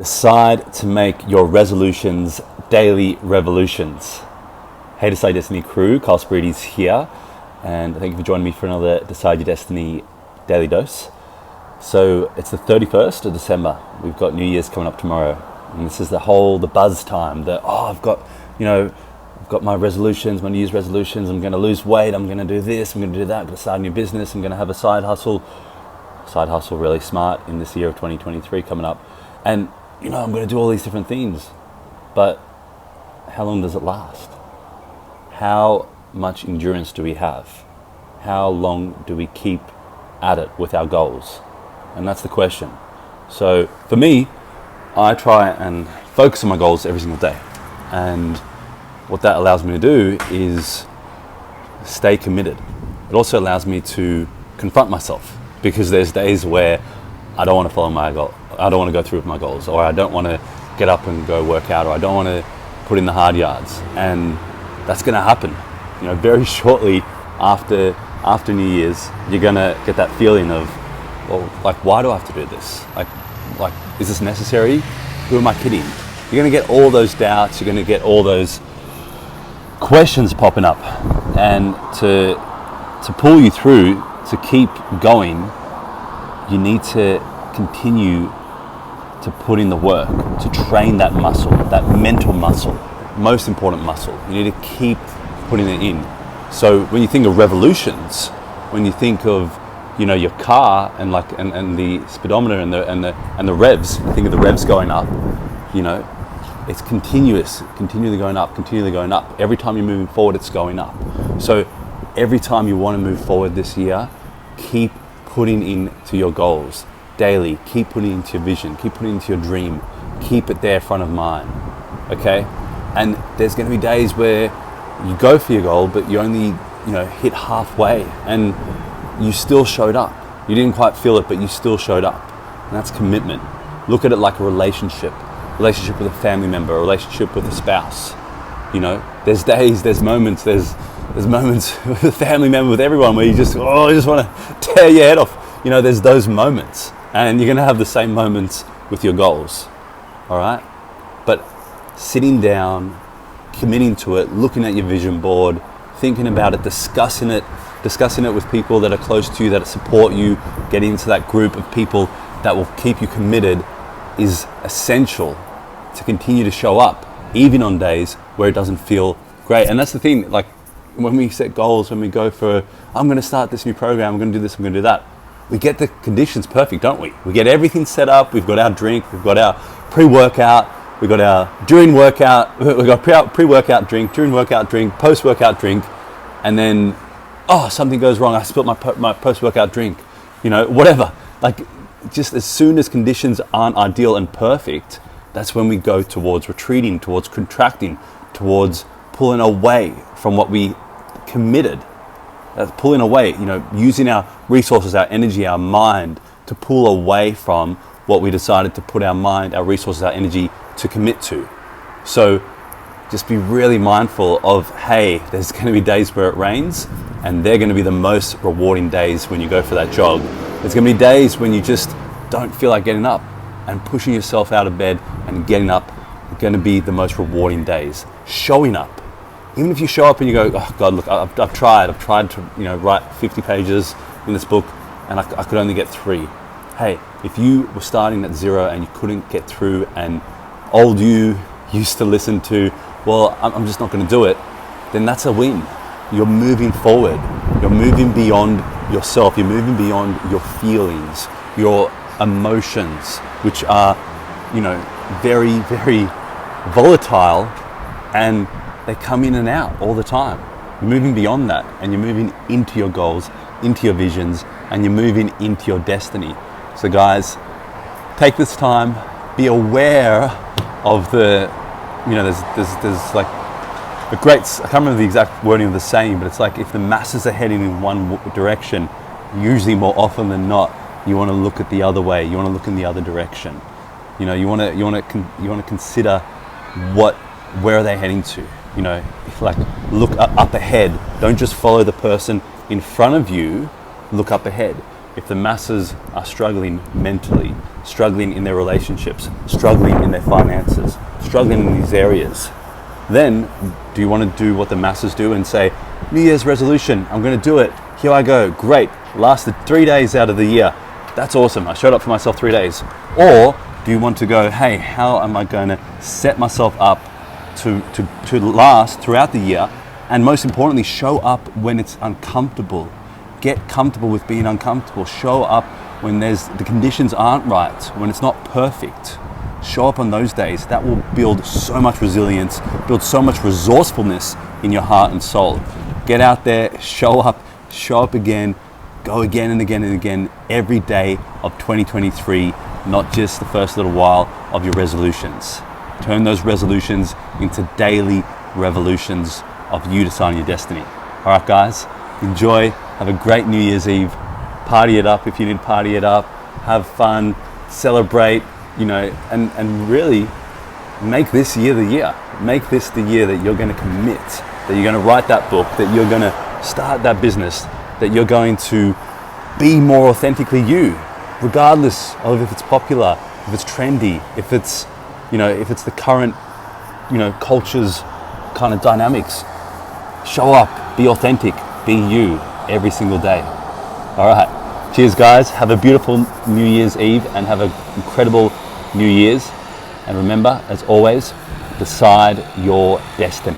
Decide to make your resolutions daily revolutions. Hey Decide Destiny crew, Carl Spirides here, and thank you for joining me for another Decide Your Destiny daily dose. So it's the 31st of December. We've got New Year's coming up tomorrow, and this is the buzz time. I've got my resolutions, my New Year's resolutions. I'm going to lose weight. I'm going to do this. I'm going to do that. I'm going to start a new business. I'm going to have a side hustle. Really smart in this year of 2023 coming up, and I'm going to do all these different things, but how long does it last? How much endurance do we have? How long do we keep at it with our goals? And that's the question. So for me, I try and focus on my goals every single day. And what that allows me to do is stay committed. It also allows me to confront myself, because there's days where I don't want to follow my goal. I don't want to go through with my goals, or I don't want to get up and go work out, or I don't want to put in the hard yards. And that's going to happen. Very shortly after New Year's, you're going to get that feeling of, why do I have to do this? Like, is this necessary? Who am I kidding? You're going to get all those doubts. You're going to get all those questions popping up. And to pull you through, to keep going, you need to continue to put in the work, to train that muscle, that mental muscle, most important muscle. You need to keep putting it in. So when you think of revolutions, when you think of your car and the speedometer and the revs, think of the revs going up. It's continually going up. Every time you're moving forward, it's going up. So every time you want to move forward this year, keep putting into your goals daily. Keep putting into your vision. Keep putting into your dream. Keep it there front of mind. Okay? And there's going to be days where you go for your goal, but you only hit halfway, and you still showed up. You didn't quite feel it, but you still showed up. And that's commitment. Look at it like a relationship with a family member, a relationship with a spouse. There's days, there's moments with a family member, with everyone, where you just want to tear your head off. There's those moments, and you're going to have the same moments with your goals. All right? But sitting down, committing to it, looking at your vision board, thinking about it, discussing it with people that are close to you, that support you, getting into that group of people that will keep you committed, is essential to continue to show up, even on days where it doesn't feel great. And that's the thing, when we set goals, when we go for, I'm going to start this new program, I'm going to do this, I'm going to do that, we get the conditions perfect, don't we? We get everything set up, we've got our drink, we've got our pre-workout, we've got our during workout, we've got pre-workout drink, during workout drink, post-workout drink, and then, something goes wrong, I spilled my post-workout drink, whatever. Just as soon as conditions aren't ideal and perfect, that's when we go towards retreating, towards contracting, towards pulling away from what we committed. That's pulling away, using our resources, our energy, our mind to pull away from what we decided to put our mind, our resources, our energy to commit to. So just be really mindful of, hey, there's going to be days where it rains, and they're going to be the most rewarding days when you go for that jog. There's going to be days when you just don't feel like getting up, and pushing yourself out of bed and getting up are going to be the most rewarding days. Showing up. Even if you show up and you go, oh God, look, I've tried to write 50 pages in this book, and I could only get 3. Hey, if you were starting at 0 and you couldn't get through, and old you used to listen to, well, I'm just not going to do it, then that's a win. You're moving forward. You're moving beyond yourself. You're moving beyond your feelings, your emotions, which are, very, very volatile, and they come in and out all the time. You're moving beyond that, and you're moving into your goals, into your visions, and you're moving into your destiny. So guys, take this time, be aware of the, there's like the greats, I can't remember the exact wording of the saying, but it's like, if the masses are heading in one direction, usually more often than not, you want to look at the other way. You want to look in the other direction. You want to consider where are they heading to. Look up ahead. Don't just follow the person in front of you. Look up ahead. if the masses are struggling mentally, struggling in their relationships, struggling in their finances, struggling in these areas, then do you want to do what the masses do and say, New Year's resolution, I'm going to do it, here I go, great, lasted 3 days out of the year, that's awesome, I showed up for myself 3 days? Or do you want to go, hey, how am I going to set myself up to last throughout the year, and most importantly, show up when it's uncomfortable? Get comfortable with being uncomfortable. Show up when the conditions aren't right, when it's not perfect. Show up on those days. That will build so much resilience, build so much resourcefulness in your heart and soul. Get out there, show up again, go again and again and again every day of 2023, not just the first little while of your resolutions. Turn those resolutions into daily revolutions of you deciding your destiny. All right, guys, enjoy. Have a great New Year's Eve. Party it up if you need to party it up. Have fun, celebrate, and really make this year the year. Make this the year that you're going to commit, that you're going to write that book, that you're going to start that business, that you're going to be more authentically you, regardless of if it's popular, if it's trendy, if it's the current, culture's kind of dynamics. Show up, be authentic, be you every single day. All right. Cheers, guys. Have a beautiful New Year's Eve and have an incredible New Year's. And remember, as always, decide your destiny.